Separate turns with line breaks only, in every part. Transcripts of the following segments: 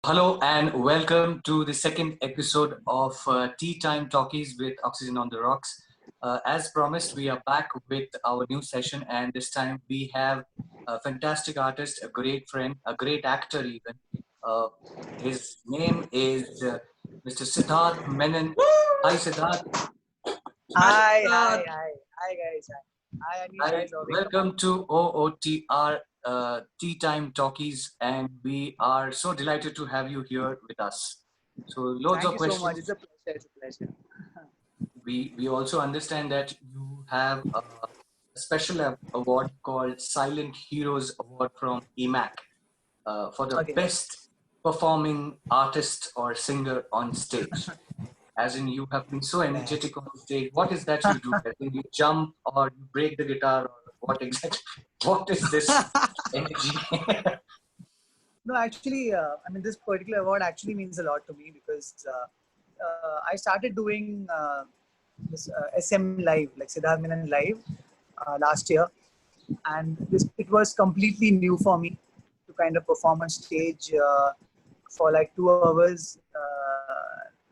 Hello and welcome to the second episode of Tea Time Talkies with Oxygen on the Rocks. As promised, we are back with our new session, and this time we have a fantastic artist, a great friend, a great actor, even. Uh, his name is Mr. Siddharth Menon. Hi, Siddharth.
Hi,
Hi,
hi,
Siddharth.
hi, hi guys. Hi, Anish
Hi,
guys.
welcome to OOTR Tea Time Talkies, and we are so delighted to have you here with us. So, loads
Thank
of
you so much.
questions.
It's a pleasure. It's a pleasure.
We also understand that you have a special award called Silent Heroes Award from EMAC for the
Okay.
best performing artist or singer on stage. As in, you have been so energetic on stage. What is that you do? I think you jump or you break the guitar, or what exactly? What is this energy?
No, actually, this particular award actually means a lot to me because I started doing this SM Live, like Siddharth Menon Live, last year, and it was completely new for me to kind of perform on stage for like 2 hours,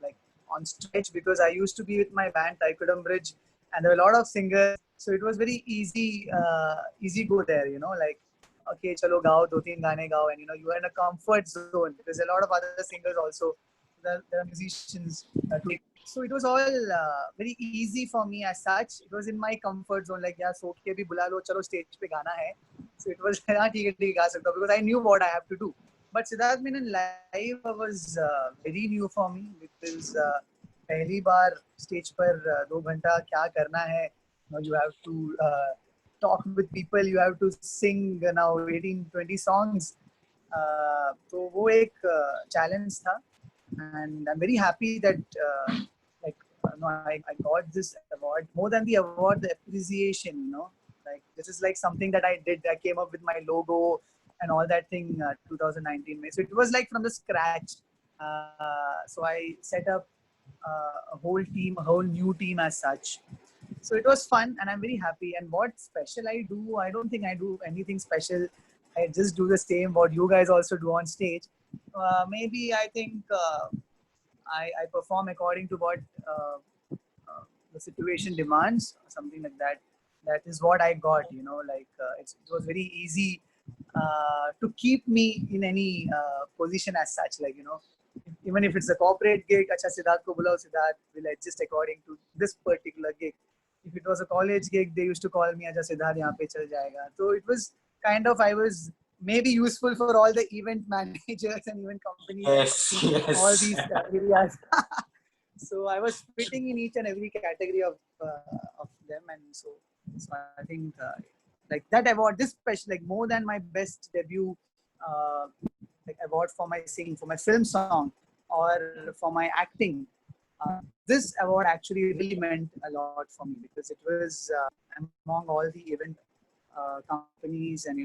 like on stretch, because I used to be with my band Taikudam Bridge, and there were a lot of singers, so it was very easy go there, like okay, chalo gao, do teen gaane gao, and you are in a comfort zone because a lot of other singers also, there are musicians so it was all very easy for me as such. It was in my comfort zone, like yeah, so ke bhi bula lo, chalo stage pe gaana hai. So it was theek hai, ga sakta, because I knew what I have to do. But Siddharth Menon Live was very new for me because पहली बार stage पर 2 घंटा क्या करना है. You have to talk with people, you have to sing now 18-20 songs. तो वो एक challenge था, and I'm very happy that I got this award. More than the award, the appreciation, like this is like something that I did. I came up with my logo and all that thing 2019. So it was like from the scratch. So I set up a whole team, a whole new team as such. So it was fun, and I'm very happy. And what special I do, I don't think I do anything special. I just do the same what you guys also do on stage. Maybe I think I perform according to what the situation demands, something like that. That is what I got, it was very easy to keep me in any position as such, like, even if it's a corporate gig, acha Siddharth ko bulao, Siddharth will adjust according to this particular gig. If it was a college gig, they used to call me, acha Siddharth yahan pe chal jayega. So it was kind of, I was maybe useful for all the event managers and even companies.
Yes.
All these areas. So I was fitting in each and every category of them, and so I think like that award, this special, like more than my best debut like award for my singing, for my film song, or for my acting. This award actually really meant a lot for me because it was among all the event companies and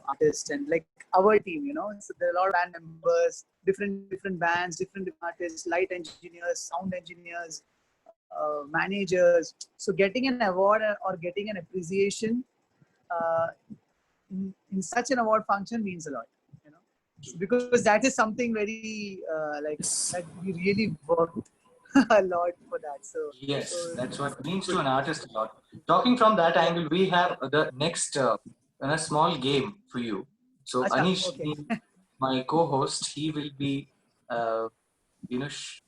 artists and like our team. So there are a lot of band members, different bands, different artists, light engineers, sound engineers, managers. So getting an award or getting an appreciation in such an award function means a lot, because that is something very like that we really worked a lot for that. So
Yes, that's what means to an artist a lot. Talking from that angle, we have the next a small game for you. So
Acha,
Anish,
okay.
my co-host, he will be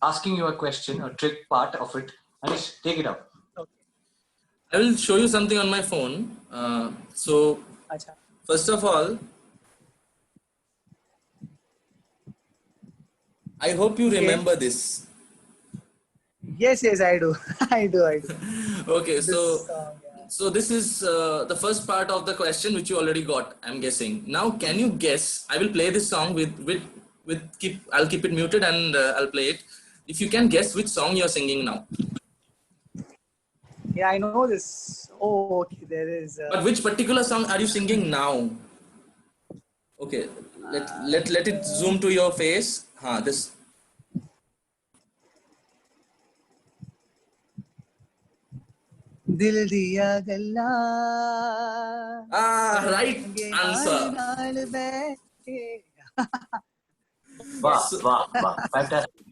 asking you a question, a trick part of it. Anish, take it up.
Okay.
I will show you something on my phone. So,
Acha.
first of all, I hope you remember this.
Yes, I do. I do.
Okay,
This,
so this is the first part of the question which you already got, I'm guessing. Now, can you guess? I will play this song I'll keep it muted and I'll play it. If you can guess which song you're singing now.
yeah, I know this. Oh, okay. There is.
But which particular song are you singing now? Okay, let it zoom to your face. This.
Dil diya galla.
Right answer.
Wow,
So,
wow, wow. Fantastic.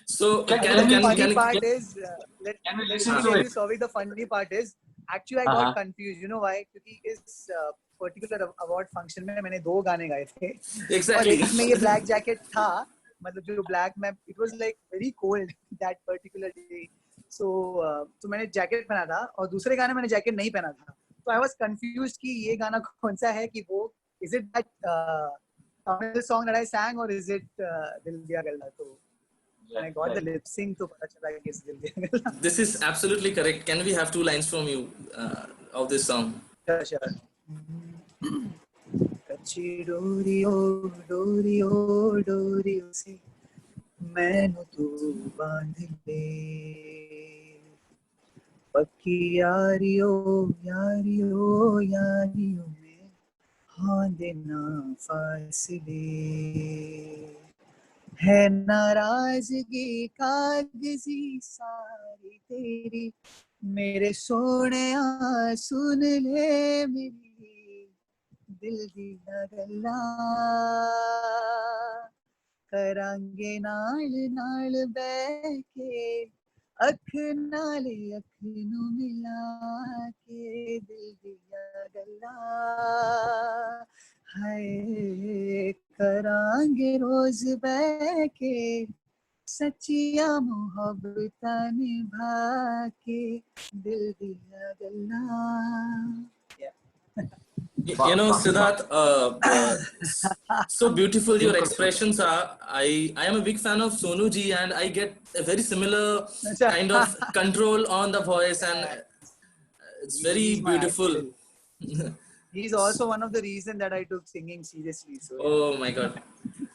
so
Can,
And
can
the
we
funny
can
part is,
can we
let
listen
me
to
tell
it?
you, Sovi, the funny part is, actually I
Uh-huh.
got confused. You know why? क्योंकि इस particular award function में मैंने 2 गाने गाए थे और
exactly.
एक में ये black jacket था, मतलब जो black में, it was like very cold that particular day. So मैंने jacket पहना था और दूसरे गाने मैंने jacket नहीं पहना था. So I was confused कि ये गाना कौन सा है, कि वो is it that Tamil song that I sang or is it Dil Diya Galla? So when I got the lip sync, तो पता चला कि it's Dil Diya Galla.
This is absolutely correct. Can we have 2 lines from you of this song?
Sure, sure. कच्ची डोरियो डोरियो डोरियो से मैनू तू बांध ले, पक्की यारियो यारियो यारियो में हाँ देना फासले, है नाराजगी कागजी सारी तेरी, मेरे सोने सुन ले मेरी दिल दिया गल्ला, करांगे नाल नाल बैठ के अख नाल अख नू मिला के, दिल दिया गल्ला हाय, करांगे रोज बैठ के सच्चिया मोहब्बतां निभा के, दिल दिया गल्ला.
You know,
Wow, wow.
Siddharth, so beautiful your expressions are. I am a big fan of Sonu ji, and I get a very similar kind of control on the voice, and it's very
He's my
beautiful.
idol. He's also one of the reasons that I took singing seriously. So
Oh my God.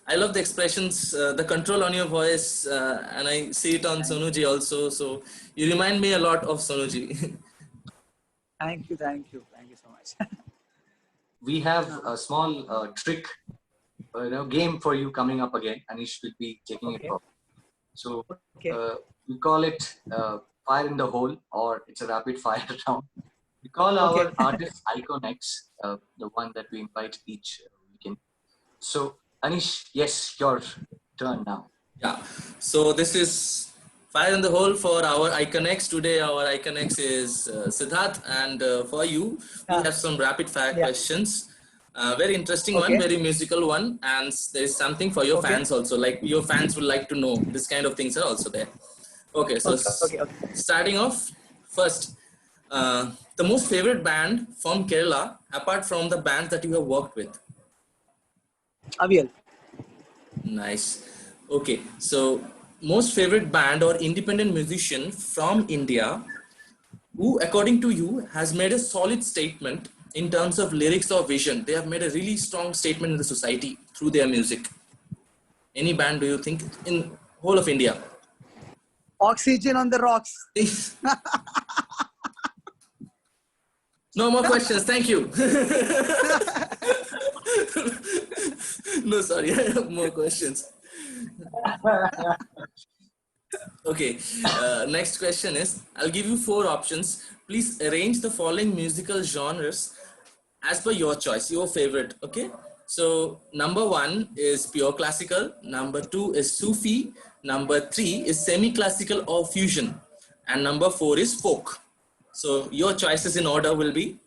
I love the expressions, the control on your voice, and I see it on Sonu ji also. So you remind me a lot of Sonu ji.
thank you so much.
We have a small trick, game for you coming up again. Anish will be taking it
Okay.
up. So
Okay.
we call it fire in the hole, or it's a rapid fire round. We call our
Okay.
artist Icon X, the one that we invite each weekend. So Anish, yes, your turn now.
Yeah. So this is fire in the hole for our Icon X. Today our Icon X is Siddharth, and for you we have some rapid fire
Yeah.
questions. Very interesting one,
Okay.
very musical one, and there is something for your
Okay.
fans also. Like your fans would like to know this kind of things are also there. Okay. So
Okay.
starting off first, the most favorite band from Kerala apart from the bands that you have worked with.
Avial.
Nice. Okay, so most favorite band or independent musician from India who, according to you, has made a solid statement in terms of lyrics or vision. They have made a really strong statement in the society through their music. Any band do you think in whole of India?
Oxygen on the rocks.
No more questions. Thank you. No, sorry. I have more questions. Okay, next question is, I'll give you 4 options. Please arrange the following musical genres as per your choice, your favorite, okay? So, number 1 is pure classical, number 2 is Sufi, number 3 is semi-classical or fusion, and number 4 is folk. So, your choices in order will be?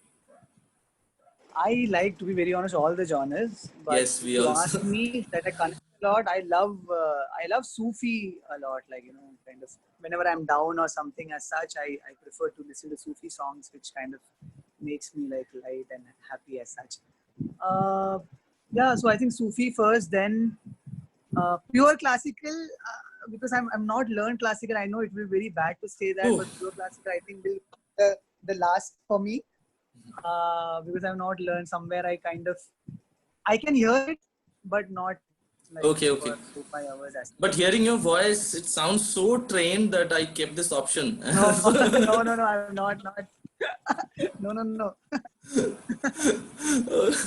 I like, to be very honest, all the genres. But
Yes,
if
we
you
also.
ask me that I connect a lot, I love Sufi a lot. Like, kind of whenever I'm down or something as such, I prefer to listen to Sufi songs, which kind of makes me like light and happy as such. Yeah, so I think Sufi first, then pure classical, because I'm not learned classical. I know it will be very bad to say that,
Ooh.
but pure classical I think will the last for me. Because I've not learned somewhere. I can hear it, but not like
Okay.
for 4-5 hours.
But hearing your voice, it sounds so trained that I kept this option.
No, I'm not. No.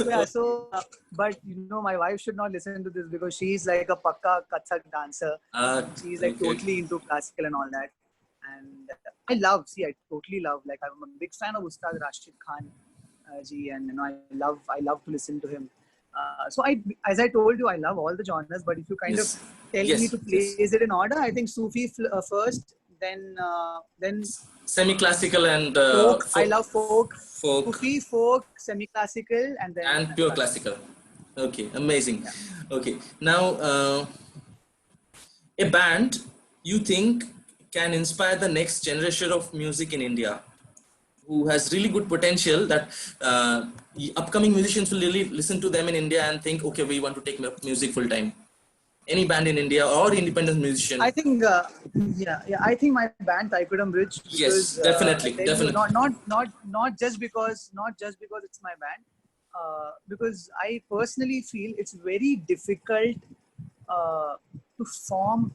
Yeah, so, but my wife should not listen to this because she's like a pakka Kathak dancer. She's like
okay.
totally into classical and all that. And I totally love. Like, I'm a big fan of Ustad Rashid Khan ji, and I love to listen to him. So as I told you, I love all the genres, but if you kind
Yes.
of tell me to place it in order, I think Sufi first, then
Semi-classical and
folk. I
folk,
love folk,
folk
Sufi, folk, semi-classical, and then
and pure classical. Okay, amazing.
Yeah.
Okay, now a band you think can inspire the next generation of music in India, who has really good potential that upcoming musicians will really listen to them in India and think, okay, we want to take music full time. Any band in India or independent musician?
I think, I think my band Thaikudam Bridge,
Yes,
because
definitely,
I tell you,
definitely.
not just because it's my band, because I personally feel it's very difficult to form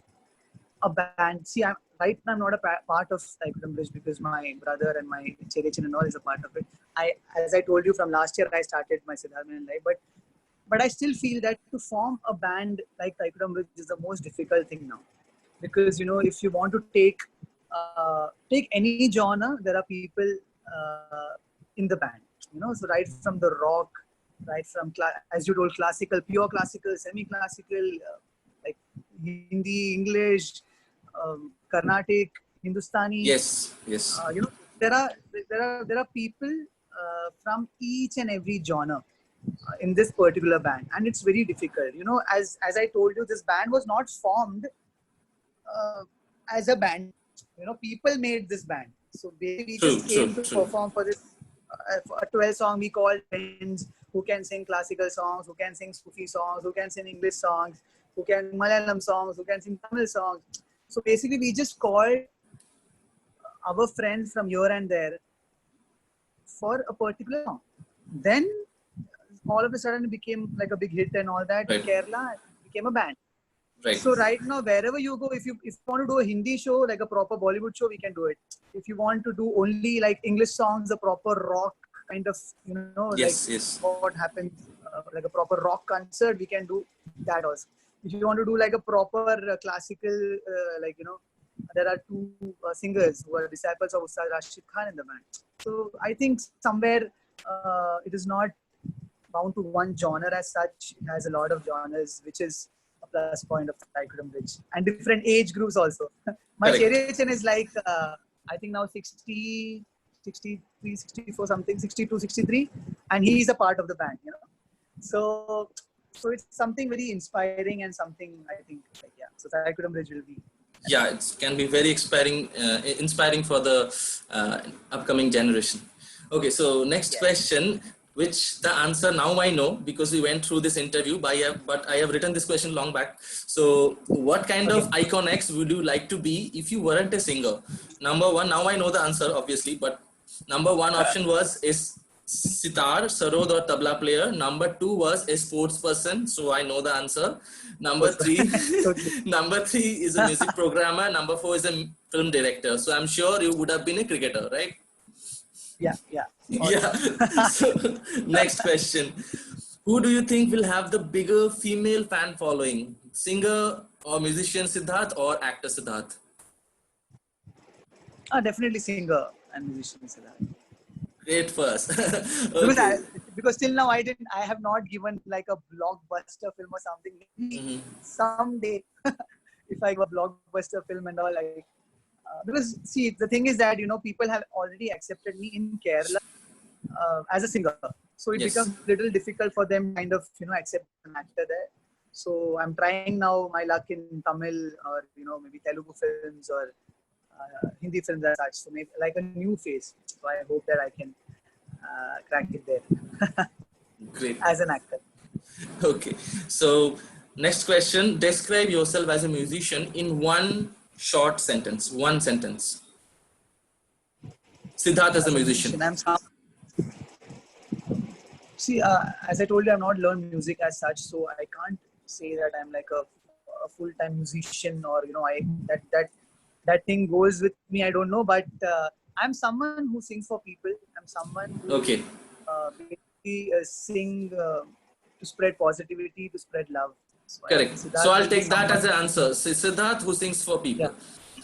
a band. See, right now I'm not a part of Thaikudam Bridge because my brother and my Cherechin and all is a part of it. As I told you, from last year I started my Siddharth Menon Live, but I still feel that to form a band like Thaikudam Bridge is the most difficult thing now, because if you want to take any genre, there are people in the band. So right from the rock, right from as you told, classical, pure classical, semi-classical, like Hindi, English, Carnatic, Hindustani.
Yes, yes.
There are people from each and every genre in this particular band, and it's very difficult. As I told you, this band was not formed as a band. People made this band. So basically, we just came to perform for this for a 12 song. We called friends who can sing classical songs, who can sing Sufi songs, who can sing English songs, who can Malayalam songs, who can sing Tamil songs. So basically, we just called our friends from here and there for a particular song. Then all of a sudden it became like a big hit and all that.
Right.
In Kerala, it became a band.
Right.
So right now, wherever you go, if you want to do a Hindi show, like a proper Bollywood show, we can do it. If you want to do only like English songs, a proper rock kind of,
Yes,
like
yes.
what happens, like a proper rock concert, we can do that also. If you want to do like a proper classical, there are two singers who are disciples of Ustad Rashid Khan in the band. So I think somewhere it is not bound to one genre as such. It has a lot of genres, which is a plus point of Thaikudam Bridge, and different age groups also. My Cherechin is like I think now 60, 63, 64 something, 62, 63, and he is a part of the band. So it's something very inspiring and something I think so Thaikudam Bridge will be.
Yeah, it can be very inspiring for the upcoming generation. Okay, so next question, which the answer now I know because we went through this interview, but I have written this question long back. So what kind of icon X would you like to be if you weren't a singer? Number one, now I know the answer obviously, but number one option is sitar, sarod or tabla player. Number two was a sports person, so I know the answer. Number three is a music programmer. Number four is a film director. So I'm sure you would have been a cricketer, right?
Yeah.
Yeah. So next question. Who do you think will have the bigger female fan following? Singer or musician Siddharth or actor Siddharth?
Definitely singer and musician Siddharth.
Great first. Okay.
Because till now I have not given like a blockbuster film or something.
Mm-hmm.
Someday, if I give a blockbuster film and all, like because see, the thing is that people have already accepted me in Kerala as a singer, so it becomes a little difficult for them kind of accept an actor there. So I'm trying now my luck in Tamil or maybe Telugu films or Hindi films as such. So maybe like a new phase. So I hope that I can crack it there.
Great.
As an actor.
Okay. So next question. Describe yourself as a musician in one short sentence. One sentence. Siddharth as a musician.
See, as I told you, I've not learned music as such, so I can't say that I'm like a full-time musician or that thing goes with me. I don't know, but I'm someone who sings for people. I'm someone who basically sing to spread positivity, to spread love. So
correct. So I'll take that as an answer. Siddharth who sings for people.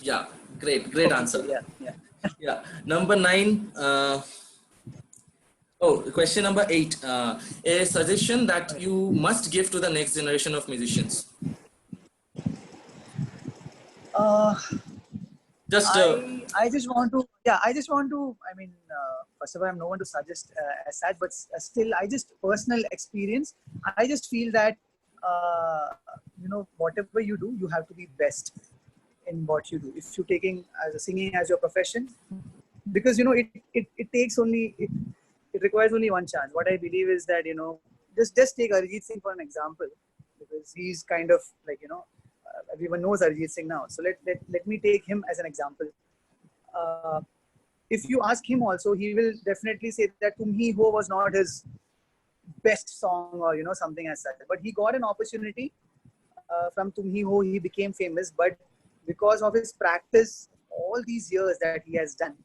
Yeah. Great answer.
Yeah.
Yeah. Number 9. Oh, question number 8. A suggestion that you must give to the next generation of musicians.
Uh,
Just
I just want to, yeah, I just want to, I mean, first of all, I'm no one to suggest as such, but still, I just personal experience, I just feel that, whatever you do, you have to be best in what you do. If you're taking as a singing as your profession, because, it takes only, it requires only one chance. What I believe is that, just take Arijit Singh for an example, because he's kind of like, everyone knows Arijit Singh now. So let me take him as an example. Uh, if you ask him also, he will definitely say that Tum Hi Ho was not his best song or, something as such. But he got an opportunity from Tum Hi Ho. He became famous, but because of his practice, all these years that he has done,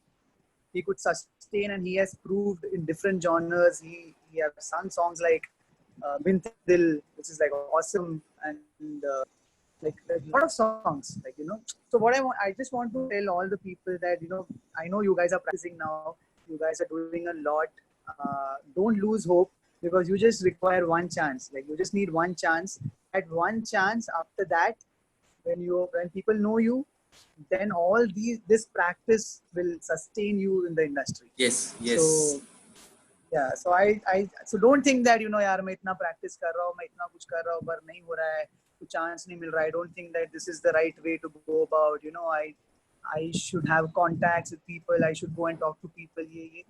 he could sustain, and he has proved in different genres. He has sung songs like Bint Dil, which is like awesome, and like a lot of songs, like, so what I just want to tell all the people that, I know you guys are practicing now, you guys are doing a lot. Don't lose hope, because you just require one chance. Like, you just need one chance. At one chance, after that, when people know you, then all this practice will sustain you in the industry.
yes, yes.
So yeah, so so don't think that, यार मैं इतना practice कर रहा हूँ, मैं इतना कुछ कर रहा हूँ, पर नहीं हो रहा है, कुछ chance नहीं मिल रहा है. I don't think that this is the right way to go about. I should have contacts with people. I should go and talk to people. ये.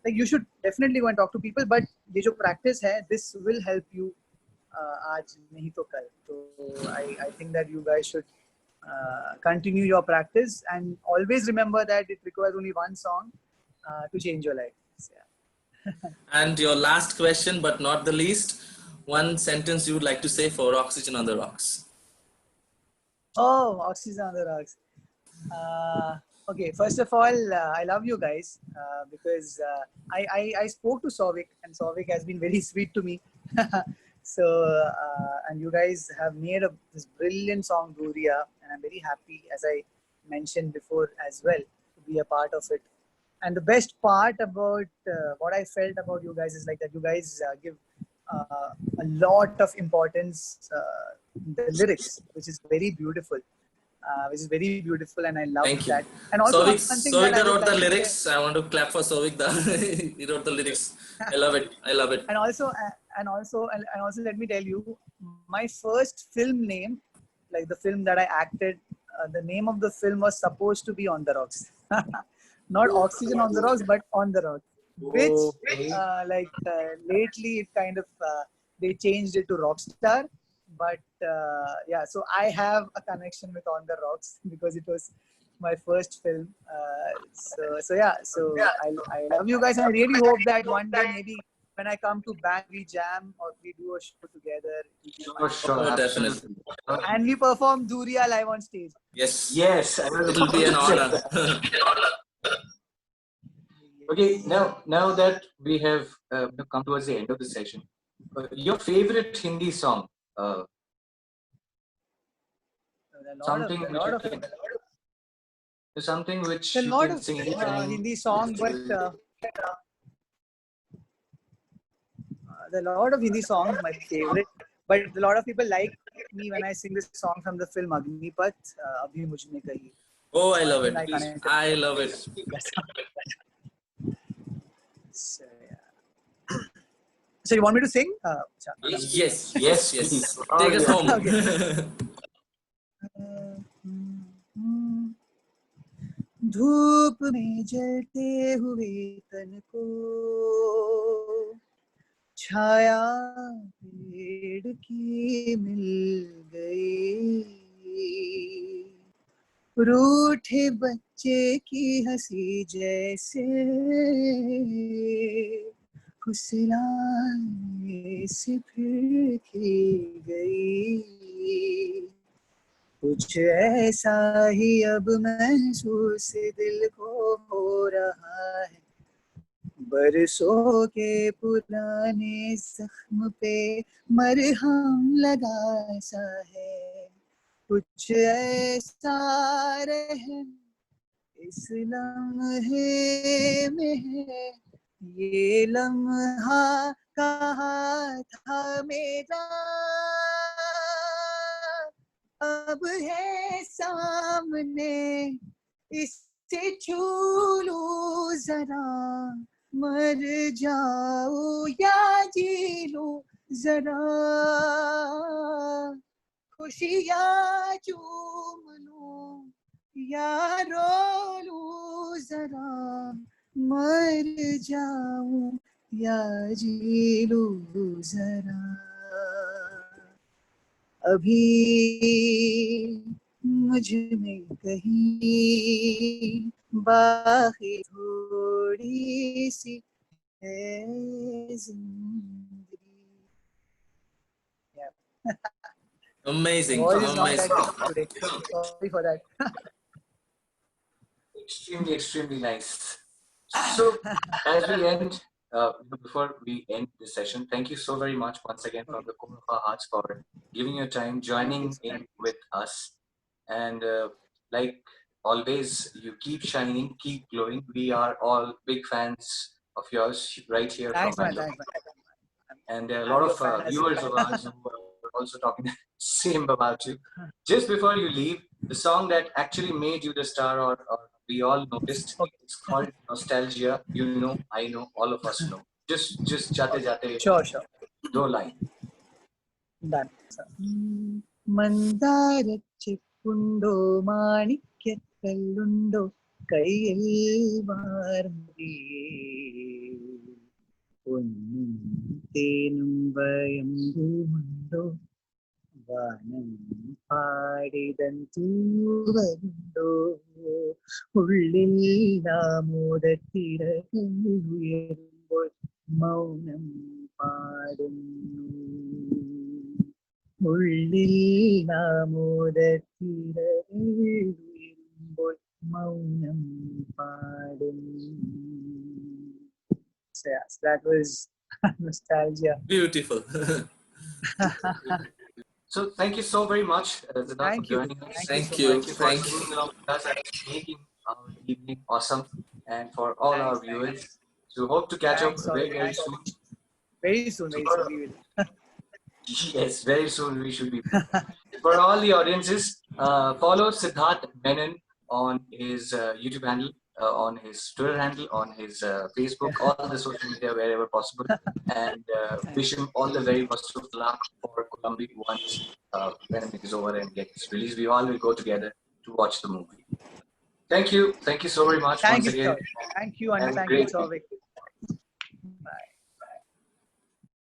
Like, you should definitely go and talk to people. But ये जो practice है, this will help you. आज नहीं तो कल. So I think that you guys should continue your practice, and always remember that it requires only one song to change your life. So, yeah.
And your last question, but not the least, one sentence you would like to say for Oxygen on the Rocks.
Oh, Oxygen on the Rocks. Okay, first of all, I love you guys because I spoke to Souvik, and Souvik has been very sweet to me. So, and you guys have made this brilliant song, Duriya, and I'm very happy, as I mentioned before as well, to be a part of it. And the best part about what I felt about you guys is like that you guys give a lot of importance in the lyrics, which is very beautiful. And I love
Thank you.
that. And also,
Souvik wrote the lyrics. I want to clap for Souvik. He wrote the lyrics. I love it. I love it.
And also, let me tell you, my first film name, like the film that I acted, the name of the film was supposed to be On the Rocks. Not Oxygen on the Rocks, but On the Rocks. Which, lately, it kind of they changed it to Rockstar. But yeah, so I have a connection with On the Rocks because it was my first film. So I love you guys, and I really hope that one day, maybe when I come to Bang, we jam or we do a show together.
Sure,
definitely.
And we perform Duriya live on stage.
Yes.
Yes,
It'll be an honor.
Okay, now that we have come towards the end of the session, your favorite Hindi song, something which
a
you
lot
can
of
sing anytime.
Hindi songs, but there are a lot of Hindi songs, my favorite. But a lot of people like me when I sing this song from the film Agnipath, Abhi Mujh Mein Kahi.
Oh, I love it. I love it.
So, yeah. So you want me to sing?
Yes. Take us home.
Okay. धूप में जलते हुए तन को छाया पेड़ की मिल गई, रूठे बच्चे की हंसी जैसे फुसलाने से फिर खिल गई, कुछ ऐसा ही अब महसूस दिल को हो रहा है, बरसों के पुराने जख्म पे मरहम लगा सा है, कुछ ऐसा रहम इस लम्हे में है, ये लम्हा कहाँ था मेरा, अब है सामने, इससे छू लूं जरा, मर जाऊं या जी लूं जरा, खुशियाँ चूम लूं या रो लूं जरा, मर जाऊं या जी लूं जरा, अभी मुझ में कहीं बाकी थोड़ी सी है जिंदगी.
Amazing,
Voice is not
amazing.
that good today. Sorry for that.
Extremely nice. So, as we end, before we end this session, thank you so very much once again from the core of our hearts for giving your time, joining in with us. And like always, you keep shining, keep glowing. We are all big fans of yours right here
Thanks,
from
man.
Bangalore.
Thanks, man.
And there are a lot
I'm
of
your fan as
viewers of ours who are also talking same about you. Just before you leave, the song that actually made you the star, or we all noticed,
Okay.
it's called Nostalgia. You know, I know, all of us know. Just jate jate,
Sure.
do line.
Done. മന്ദാര ചെപ്പുണ്ടോ മാണിക്യക്കല്ലുണ്ടോ കയ്യിൽ വാർമുകിയേ, പൊന്നും തേനും വയമ്പുമുണ്ടോ, വാനം പാടിതൻ തൂവലുണ്ടോ, ഉള്ളിൽ നാമോദത്തിരകൾ ഉയരുമ്പോൾ മൗനം പാടുന്നു, ഉള്ളിൽ നാമോദത്തിരകൾ ഉയരുമ്പോൾ മൗനം പാടുന്നു. So yes, that was nostalgia.
Beautiful.
So thank you so very much, Siddharth,
Thank
for
you.
joining us.
Thank
so
you.
much.
Thank you for singing along with us and making our evening awesome. And for all our viewers, so hope to catch
Thanks,
up very
Saurav.
soon.
Very soon we will.
Yes, very soon we should be. For all the audiences, follow Siddharth Menon on his YouTube handle, on his Twitter handle, on his Facebook, all the social media wherever possible, and wish him all the very best of luck for Columbia once pandemic is over and gets released. We all will go together to watch the movie. Thank you so very much
Thank
once
you,
again.
sir. Thank you, and
Have a
thank you,
great
Saurav.